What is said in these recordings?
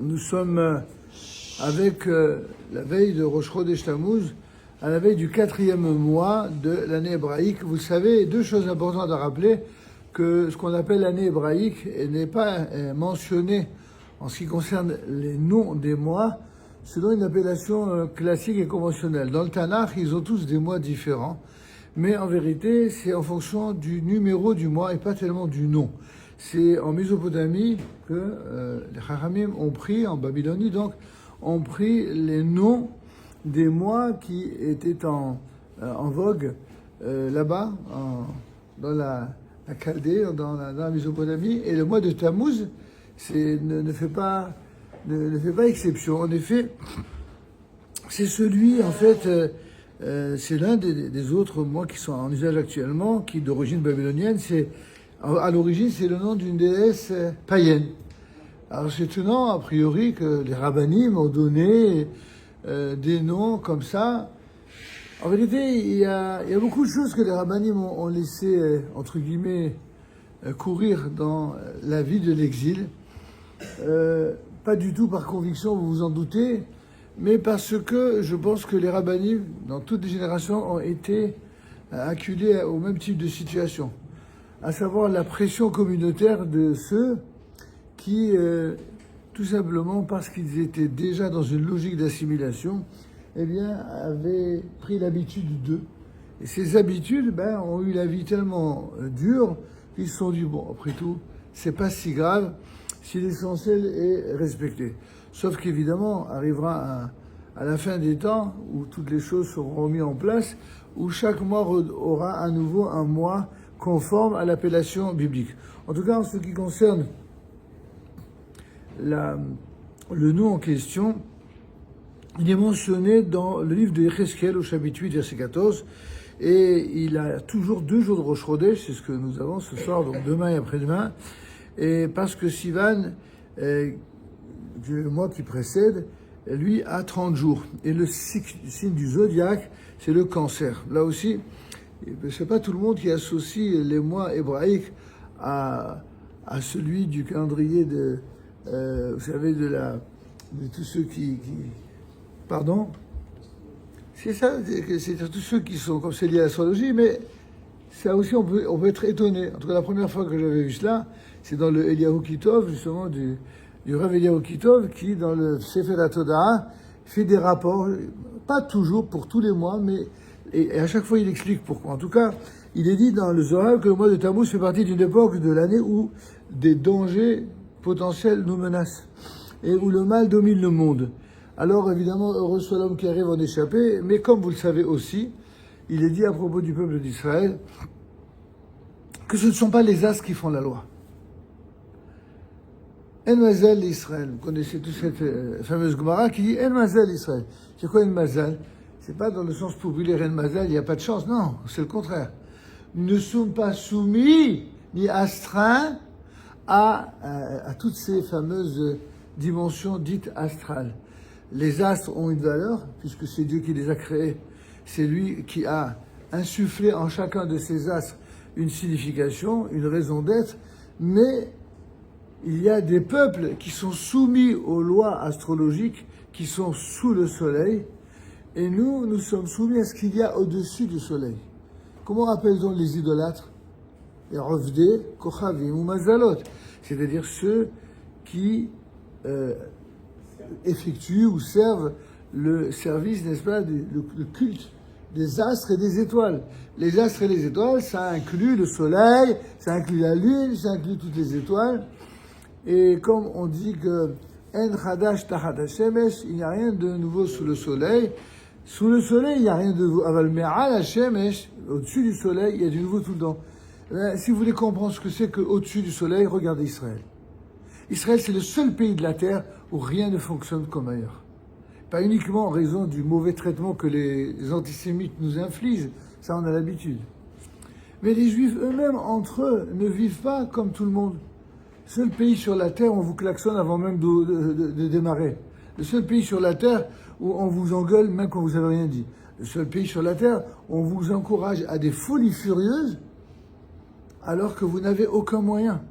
Nous sommes avec la veille de Rosh Chodesh Tammuz, à la veille du 4e mois de l'année hébraïque. Vous savez, deux choses importantes à rappeler, que ce qu'on appelle l'année hébraïque n'est pas mentionné en ce qui concerne les noms des mois, selon une appellation classique et conventionnelle. Dans le Tanakh, ils ont tous des mois différents, mais en vérité, c'est en fonction du numéro du mois et pas tellement du nom. C'est en Mésopotamie que les Chachamim ont pris, en Babylonie donc, ont pris les noms des mois qui étaient en vogue là-bas, dans la Chaldée, dans la Mésopotamie. Et le mois de Tammuz ne fait pas exception. En effet, c'est celui, en fait, c'est l'un des autres mois qui sont en usage actuellement, qui d'origine babylonienne. À l'origine, c'est le nom d'une déesse païenne. Alors c'est étonnant, a priori, que les rabbinim ont donné des noms comme ça. En vérité, il y a beaucoup de choses que les rabbinim ont laissé, entre guillemets, courir dans la vie de l'exil. Pas du tout par conviction, vous vous en doutez, mais parce que je pense que les rabbinim, dans toutes les générations, ont été acculés au même type de situation, à savoir la pression communautaire de ceux qui, tout simplement parce qu'ils étaient déjà dans une logique d'assimilation, eh bien, avaient pris l'habitude d'eux. Et ces habitudes, ont eu la vie tellement dure qu'ils se sont dit, bon, après tout, c'est pas si grave si l'essentiel est respecté. Sauf qu'évidemment, arrivera à la fin des temps où toutes les choses seront remises en place, où chaque mois aura à nouveau un mois conforme à l'appellation biblique. En tout cas, en ce qui concerne le nom en question, il est mentionné dans le livre de Yecheskel au chapitre 8, verset 14, et il a toujours 2 jours de Rosh Chodesh, c'est ce que nous avons ce soir, donc demain et après-demain, et parce que Sivan, le mois qui précède, lui a 30 jours. Et le signe du zodiaque, c'est le Cancer. Là aussi, c'est pas tout le monde qui associe les mois hébraïques à celui du calendrier vous savez, de tous ceux qui pardon? C'est ça, c'est tous ceux qui sont, comme c'est lié à l'astrologie, mais ça aussi, on peut être étonné. En tout cas, la première fois que j'avais vu cela, c'est dans le Eliyahu Kitov, justement, du Rav Eliyahu Kitov, qui, dans le Sefer HaTodah, fait des rapports, pas toujours, pour tous les mois, mais et à chaque fois, il explique pourquoi. En tout cas, il est dit dans le Zohar que le mois de Tammuz fait partie d'une époque de l'année où des dangers potentiels nous menacent et où le mal domine le monde. Alors, évidemment, heureux soit l'homme qui arrive à en échapper, mais comme vous le savez aussi, il est dit à propos du peuple d'Israël que ce ne sont pas les astres qui font la loi. En Mazal l'Israël. Vous connaissez toute cette fameuse Gemara qui dit En Mazal l'Israël. C'est quoi En Mazal? C'est pas dans le sens populaire En Mazal, il n'y a pas de chance. Non, c'est le contraire. Nous ne sommes pas soumis ni astreints à toutes ces fameuses dimensions dites astrales. Les astres ont une valeur, puisque c'est Dieu qui les a créés. C'est lui qui a insufflé en chacun de ces astres une signification, une raison d'être, mais il y a des peuples qui sont soumis aux lois astrologiques, qui sont sous le soleil, et nous sommes soumis à ce qu'il y a au-dessus du soleil. Comment appelle-t-on les idolâtres? Les Rovdé, Kochavim ou Mazalot, c'est-à-dire ceux qui effectuent ou servent le service, n'est-ce pas, le culte des astres et des étoiles. Les astres et les étoiles, ça inclut le soleil, ça inclut la lune, ça inclut toutes les étoiles. Et comme on dit que En Chadash Tachat HaShemesh, il n'y a rien de nouveau sous le soleil. Sous le soleil, il n'y a rien de nouveau. Aval Me'al HaShemesh, au-dessus du soleil, il y a du nouveau tout le temps. Si vous voulez comprendre ce que c'est qu'au-dessus du soleil, regardez Israël. Israël, c'est le seul pays de la terre où rien ne fonctionne comme ailleurs. Pas uniquement en raison du mauvais traitement que les antisémites nous infligent, ça on a l'habitude. Mais les Juifs eux-mêmes, entre eux, ne vivent pas comme tout le monde. Seul pays sur la terre où on vous klaxonne avant même de démarrer. Le seul pays sur la terre où on vous engueule même quand vous n'avez rien dit. Le seul pays sur la terre où on vous encourage à des folies furieuses alors que vous n'avez aucun moyen.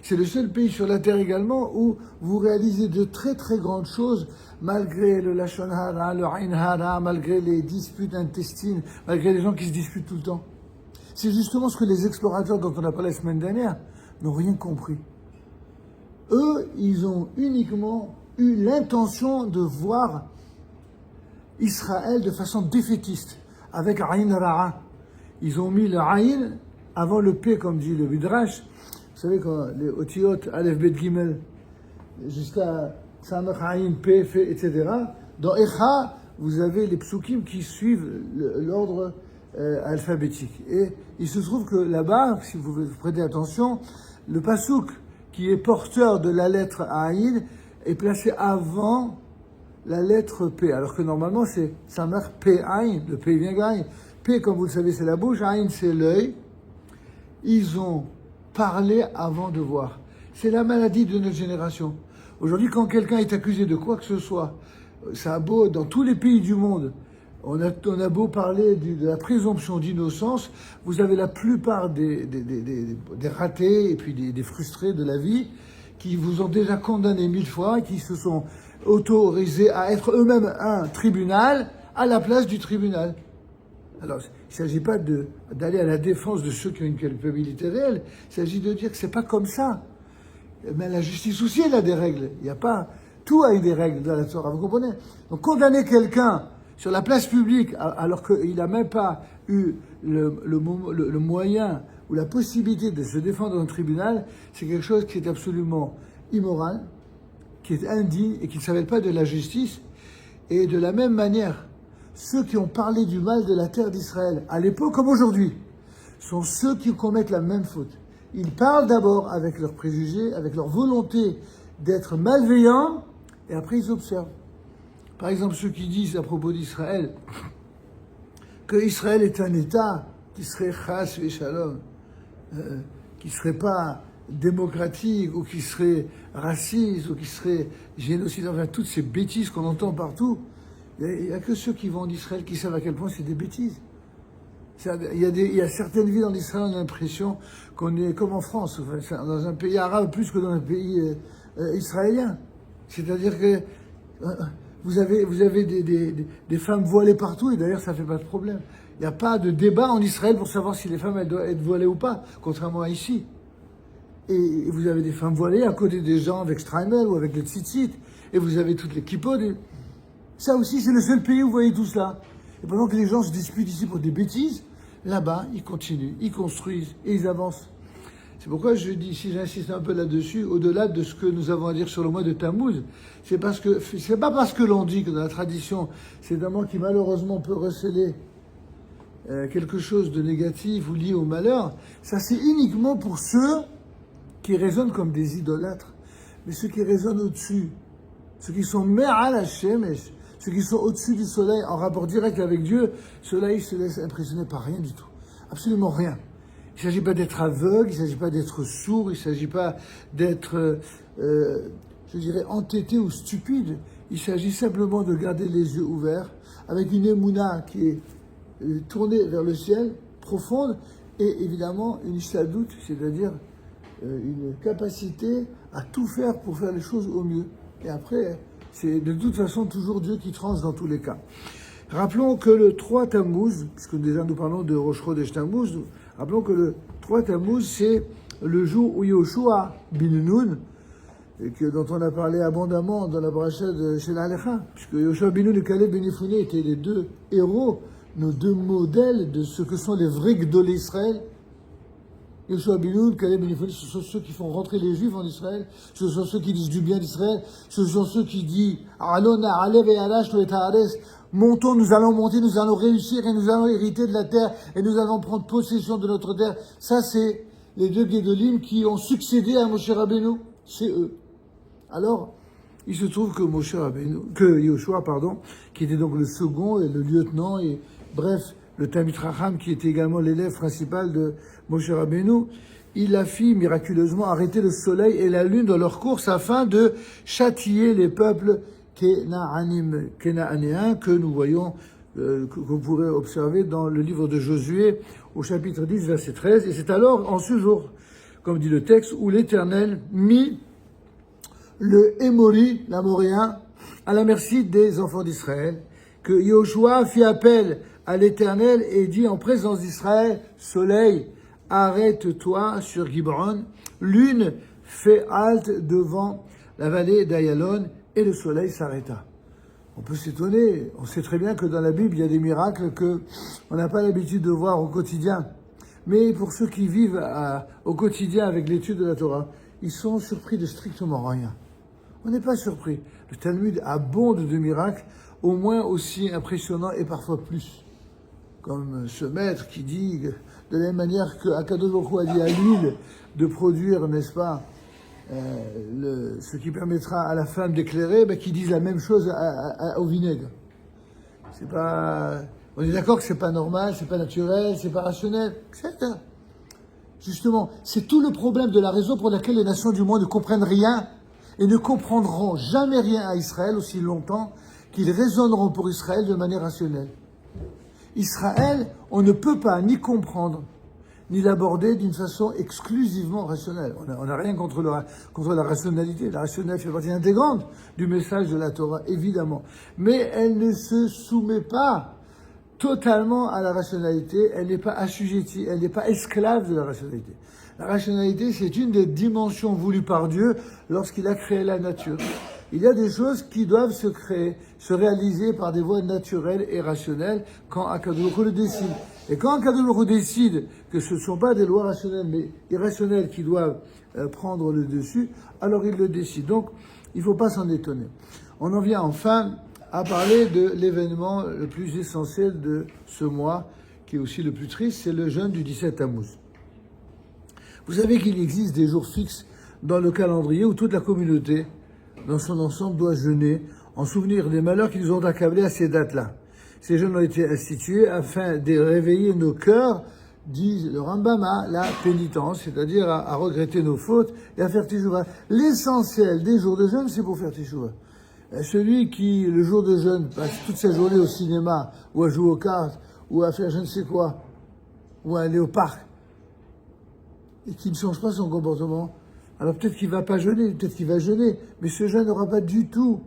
C'est le seul pays sur la terre également où vous réalisez de très très grandes choses malgré le lashon hara, le ain hara, malgré les disputes intestines, malgré les gens qui se disputent tout le temps. C'est justement ce que les explorateurs dont on a parlé la semaine dernière n'ont rien compris. Eux, ils ont uniquement eu l'intention de voir Israël de façon défaitiste, avec Aïn Ra'a. Ils ont mis le Aïn avant le P, comme dit le Midrash. Vous savez, quand les Otiyot, Aleph, Bet, Gimel, jusqu'à Samach, Aïn, P, F, etc. Dans Echa, vous avez les psukim qui suivent l'ordre alphabétique. Et il se trouve que là-bas, si vous prêtez attention, le pasouk qui est porteur de la lettre Aïn est placé avant la lettre P, alors que normalement c'est Samach P Aïn, le P vient d'Aïn. P, comme vous le savez, c'est la bouche, Aïn c'est l'œil. Ils ont parlé avant de voir. C'est la maladie de notre génération. Aujourd'hui, quand quelqu'un est accusé de quoi que ce soit, ça a beau, dans tous les pays du monde, on a beau parler de la présomption d'innocence, vous avez la plupart des ratés et puis des frustrés de la vie qui vous ont déjà condamné 1000 fois, qui se sont autorisés à être eux-mêmes un tribunal à la place du tribunal. Alors, il ne s'agit pas d'aller à la défense de ceux qui ont une culpabilité réelle, il s'agit de dire que c'est pas comme ça. Mais la justice aussi, elle a des règles. Il n'y a pas... Tout a des règles dans la Torah, vous comprenez? Donc, condamner quelqu'un sur la place publique, alors qu'il n'a même pas eu le moyen ou la possibilité de se défendre dans un tribunal, c'est quelque chose qui est absolument immoral, qui est indigne et qui ne s'appelle pas de la justice. Et de la même manière, ceux qui ont parlé du mal de la terre d'Israël, à l'époque comme aujourd'hui, sont ceux qui commettent la même faute. Ils parlent d'abord avec leurs préjugés, avec leur volonté d'être malveillants, et après ils observent. Par exemple, ceux qui disent à propos d'Israël que Israël est un État qui serait chas et shalom, qui serait pas démocratique, ou qui serait raciste, ou qui serait génocide, enfin toutes ces bêtises qu'on entend partout. Il n'y a que ceux qui vont en Israël qui savent à quel point c'est des bêtises. Il y a certaines villes en Israël, on a l'impression qu'on est comme en France, enfin, dans un pays arabe plus que dans un pays israélien. C'est-à-dire que vous avez des femmes voilées partout, et d'ailleurs ça ne fait pas de problème. Il n'y a pas de débat en Israël pour savoir si les femmes elles doivent être voilées ou pas, contrairement à ici. Et vous avez des femmes voilées à côté des gens avec Streimel ou avec les tzitzit, et vous avez toutes les kippot. Ça aussi, c'est le seul pays où vous voyez tout cela. Et pendant que les gens se disputent ici pour des bêtises, là-bas, ils continuent, ils construisent et ils avancent. C'est pourquoi je dis, si j'insiste un peu là-dessus, au-delà de ce que nous avons à dire sur le mois de Tammuz, c'est pas parce que l'on dit que dans la tradition, c'est un mois qui malheureusement peut receler quelque chose de négatif ou lié au malheur. Ça, c'est uniquement pour ceux qui raisonnent comme des idolâtres. Mais ceux qui raisonnent au-dessus, ceux qui sont me'al hashemesh, ceux qui sont au-dessus du soleil, en rapport direct avec Dieu, ceux-là, ils se laissent impressionner par rien du tout. Absolument rien. Il ne s'agit pas d'être aveugle, il ne s'agit pas d'être sourd, il ne s'agit pas d'être, je dirais, entêté ou stupide. Il s'agit simplement de garder les yeux ouverts, avec une émouna qui est tournée vers le ciel, profonde, et évidemment une ishtadout, c'est-à-dire une capacité à tout faire pour faire les choses au mieux. Et après, c'est de toute façon toujours Dieu qui tranche dans tous les cas. Rappelons que le 3 Tammuz, puisque déjà nous parlons de Rosh Chodesh Tammuz, rappelons que le 3 Tammuz, c'est le jour où Yoshua bin Nun, dont on a parlé abondamment dans la paracha de Shel Alecha, puisque Yoshua bin Nun et Caleb ben Yefouné étaient les deux héros, nos deux modèles de ce que sont les vrais Gdolé Israël. Yoshua bin Nun, Caleb ben Yefouné, ce sont ceux qui font rentrer les Juifs en Israël, ce sont ceux qui disent du bien d'Israël, ce sont ceux qui disent Alona, Alev et Alash, et Haares, montons, nous allons monter, nous allons réussir et nous allons hériter de la terre et nous allons prendre possession de notre terre. Ça, c'est les deux Guédolim qui ont succédé à Moshe Rabbeinu. C'est eux. Alors, il se trouve que Yoshua, qui était donc le second et le lieutenant et bref, le Talmid Chacham qui était également l'élève principal de Moshe Rabbeinu, il a fait miraculeusement arrêter le soleil et la lune dans leur course afin de châtier les peuples Kénaanéens que nous voyons, que vous pourrez observer dans le livre de Josué au chapitre 10, verset 13. Et c'est alors, en ce jour, comme dit le texte, où l'Éternel mit le Émori, l'Amoréen, à la merci des enfants d'Israël, que Yoshua fit appel à l'Éternel et dit en présence d'Israël, soleil, arrête-toi sur Gibron, lune, fait halte devant la vallée d'Ayalon, et le soleil s'arrêta. On peut s'étonner, on sait très bien que dans la Bible, il y a des miracles qu'on n'a pas l'habitude de voir au quotidien. Mais pour ceux qui vivent au quotidien avec l'étude de la Torah, ils sont surpris de strictement rien. On n'est pas surpris. Le Talmud abonde de miracles, au moins aussi impressionnants et parfois plus. Comme ce maître qui dit, de la même manière qu'Akadosh Baruch Hu a dit à l'huile de produire, n'est-ce pas, ce qui permettra à la femme d'éclairer, qu'ils disent la même chose au vinaigre. C'est pas, on est d'accord que c'est pas normal, c'est pas naturel, c'est pas rationnel, etc. Justement, c'est tout le problème de la raison pour laquelle les nations du monde ne comprennent rien et ne comprendront jamais rien à Israël aussi longtemps qu'ils raisonneront pour Israël de manière rationnelle. Israël, on ne peut pas ni comprendre, ni l'aborder d'une façon exclusivement rationnelle. On n'a rien contre la rationalité. La rationalité fait partie intégrante du message de la Torah, évidemment. Mais elle ne se soumet pas totalement à la rationalité, elle n'est pas assujettie, elle n'est pas esclave de la rationalité. La rationalité, c'est une des dimensions voulues par Dieu lorsqu'il a créé la nature. Il y a des choses qui doivent se créer, se réaliser par des voies naturelles et rationnelles quand Akadosh Baruch Hu le décide. Et quand Akadosh Baruch Hu décide que ce ne sont pas des lois rationnelles mais irrationnelles qui doivent prendre le dessus, alors il le décide. Donc, il ne faut pas s'en étonner. On en vient enfin à parler de l'événement le plus essentiel de ce mois, qui est aussi le plus triste, c'est le jeûne du 17 Tammuz. Vous savez qu'il existe des jours fixes dans le calendrier où toute la communauté, dans son ensemble, doit jeûner en souvenir des malheurs qui nous ont accablés à ces dates-là. Ces jeûnes ont été institués afin de réveiller nos cœurs, dit le Rambam, à la pénitence, c'est-à-dire à regretter nos fautes et à faire teshuva. L'essentiel des jours de jeûne, c'est pour faire teshuva. Celui qui, le jour de jeûne, passe toute sa journée au cinéma, ou à jouer aux cartes, ou à faire je ne sais quoi, ou à aller au parc, et qui ne change pas son comportement, alors peut-être qu'il va pas jeûner, peut-être qu'il va jeûner, mais ce jeûne n'aura pas du tout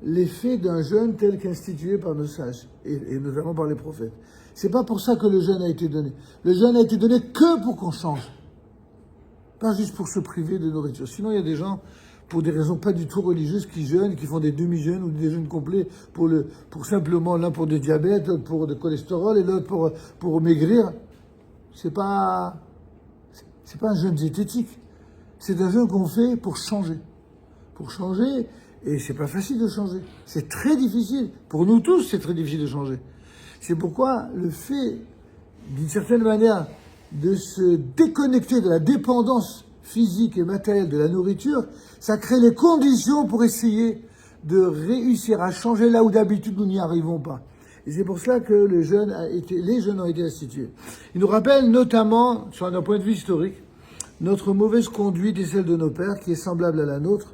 l'effet d'un jeûne tel qu'institué par nos sages, et notamment par les prophètes. C'est pas pour ça que le jeûne a été donné. Le jeûne a été donné que pour qu'on change. Pas juste pour se priver de nourriture. Sinon, il y a des gens, pour des raisons pas du tout religieuses, qui jeûnent, qui font des demi-jeûnes ou des jeûnes complets pour simplement, l'un pour du diabète, l'autre pour du cholestérol et l'autre pour maigrir. C'est pas un jeûne diététique. C'est un jeûne qu'on fait pour changer. Pour changer, et c'est pas facile de changer. C'est très difficile. Pour nous tous, c'est très difficile de changer. C'est pourquoi le fait, d'une certaine manière, de se déconnecter de la dépendance physique et matérielle de la nourriture, ça crée les conditions pour essayer de réussir à changer là où d'habitude nous n'y arrivons pas. Et c'est pour cela que les jeûnes ont été institués. Ils nous rappellent notamment, sur un point de vue historique, notre mauvaise conduite et celle de nos pères, qui est semblable à la nôtre.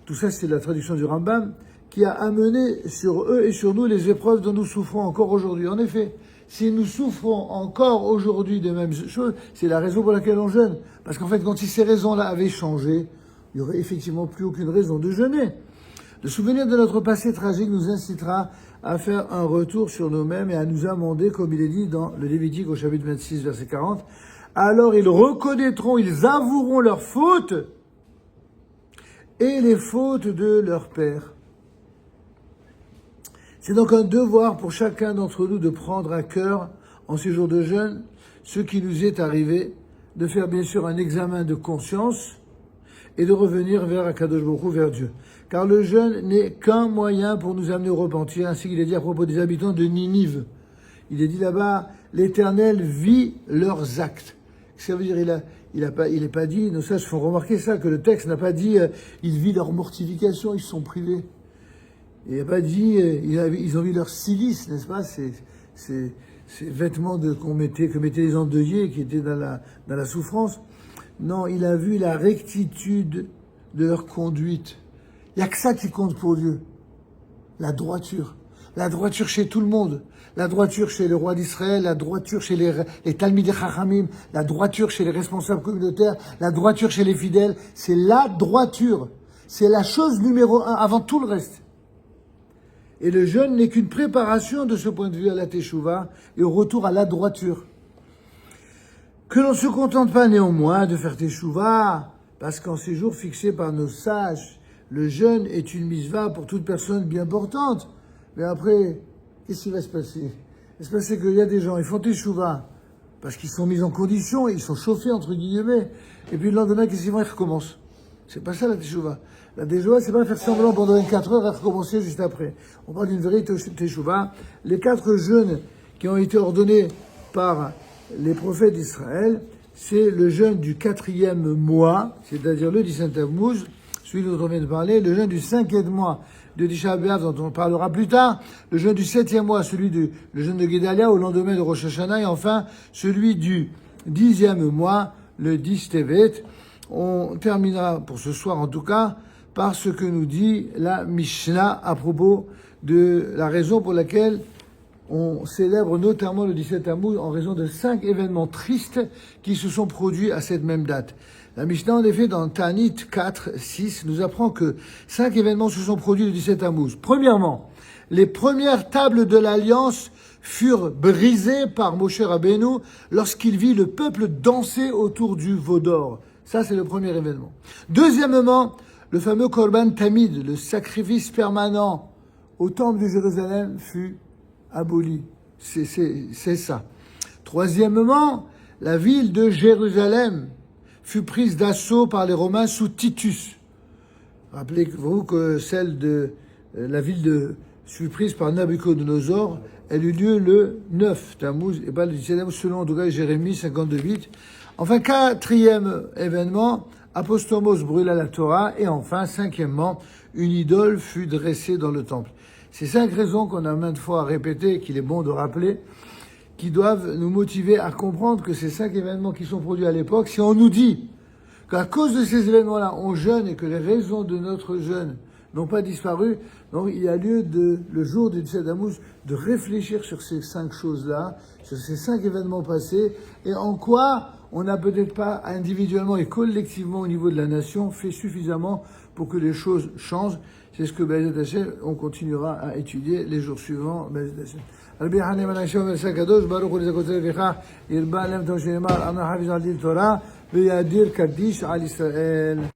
Tout ça, c'est la traduction du Rambam, qui a amené sur eux et sur nous les épreuves dont nous souffrons encore aujourd'hui. En effet, si nous souffrons encore aujourd'hui des mêmes choses, c'est la raison pour laquelle on jeûne. Parce qu'en fait, quand ces raisons-là avaient changé, il n'y aurait effectivement plus aucune raison de jeûner. Le souvenir de notre passé tragique nous incitera à faire un retour sur nous-mêmes et à nous amender, comme il est dit dans le Lévitique au chapitre 26, verset 40. Alors ils reconnaîtront, ils avoueront leurs fautes et les fautes de leur père. C'est donc un devoir pour chacun d'entre nous de prendre à cœur, en ces jours de jeûne, ce qui nous est arrivé, de faire bien sûr un examen de conscience et de revenir vers Akadosh Baruch Hu, vers Dieu. Car le jeûne n'est qu'un moyen pour nous amener au repentir, ainsi qu'il est dit à propos des habitants de Ninive. Il est dit là-bas, l'Éternel vit leurs actes. Ça veut dire, il n'est pas dit, nos sages font remarquer ça, que le texte n'a pas dit, il vit leur mortification, ils se sont privés. Il n'a pas dit, ils ont vu leur silice, n'est-ce pas, ces vêtements que mettaient les endeuillés, qui étaient dans la souffrance. Non, il a vu la rectitude de leur conduite. Il n'y a que ça qui compte pour Dieu. La droiture. la droiture chez tout le monde. La droiture chez le roi d'Israël, la droiture chez les Talmidei Chachamim, la droiture chez les responsables communautaires, la droiture chez les fidèles. C'est la droiture. C'est la chose numéro 1 avant tout le reste. Et le jeûne n'est qu'une préparation de ce point de vue à la Teshuvah et au retour à la droiture. Que l'on ne se contente pas néanmoins de faire Teshuvah, parce qu'en ces jours fixés par nos sages, le jeûne est une misva pour toute personne bien portante. Mais après, qu'est-ce qui va se passer? Il va se passer qu'il y a des gens, ils font Teshuvah parce qu'ils sont mis en condition, ils sont chauffés, entre guillemets, et puis le lendemain, qu'est-ce qu'ils vont? Ils recommencent. C'est pas ça la Teshuvah. La Teshuvah, c'est pas faire semblant pendant 24 heures et recommencer juste après. On parle d'une vraie Teshuvah. Les 4 jeûnes qui ont été ordonnés par les prophètes d'Israël, c'est le jeûne du 4e mois, c'est-à-dire le 17 Tammuz, celui dont on vient de parler, le jeûne du 5e mois de Tisha B'Av, dont on parlera plus tard, le jeûne du 7e mois, le jeûne de Guédalia, au lendemain de Rosh Hashanah, et enfin, celui du 10e mois, le 10 Tevet. On terminera, pour ce soir en tout cas, par ce que nous dit la Mishnah à propos de la raison pour laquelle on célèbre notamment le 17 Tammuz en raison de 5 événements tristes qui se sont produits à cette même date. La Mishnah, en effet, dans Ta'anit 4, 6, nous apprend que 5 événements se sont produits le 17 Tammuz. Premièrement, les premières tables de l'Alliance furent brisées par Moshe Rabbeinu lorsqu'il vit le peuple danser autour du veau d'or. Ça, c'est le premier événement. Deuxièmement, le fameux Korban Tamid, le sacrifice permanent au temple de Jérusalem, fut aboli. C'est ça. Troisièmement, la ville de Jérusalem fut prise d'assaut par les Romains sous Titus. Rappelez-vous que celle de la ville fut prise par Nabucodonosor. Elle eut lieu le 9 Tammuz, et pas le 17 Tammuz, selon en tout cas Jérémie 52:8. Enfin, 4e événement, Apostomos brûla la Torah. Et enfin, 5e, une idole fut dressée dans le temple. Ces 5 raisons qu'on a maintes fois répétées, qu'il est bon de rappeler, qui doivent nous motiver à comprendre que ces 5 événements qui sont produits à l'époque, si on nous dit qu'à cause de ces événements-là, on jeûne et que les raisons de notre jeûne n'ont pas disparu, donc il y a lieu le jour du 17 Tammuz, de réfléchir sur ces 5 choses-là, sur ces 5 événements passés, et en quoi on n'a peut-être pas individuellement et collectivement au niveau de la nation fait suffisamment pour que les choses changent. C'est ce que Be'ezrat Hashem, on continuera à étudier les jours suivants. Be'ezrat Hashem. רבי חנין בן עקיבא בן הקדוש ברוך הוא לזכותו לפיכך ירבה להם תום שנאמר אמר חפיץ על דין תורה ויאדיר קדיש על ישראל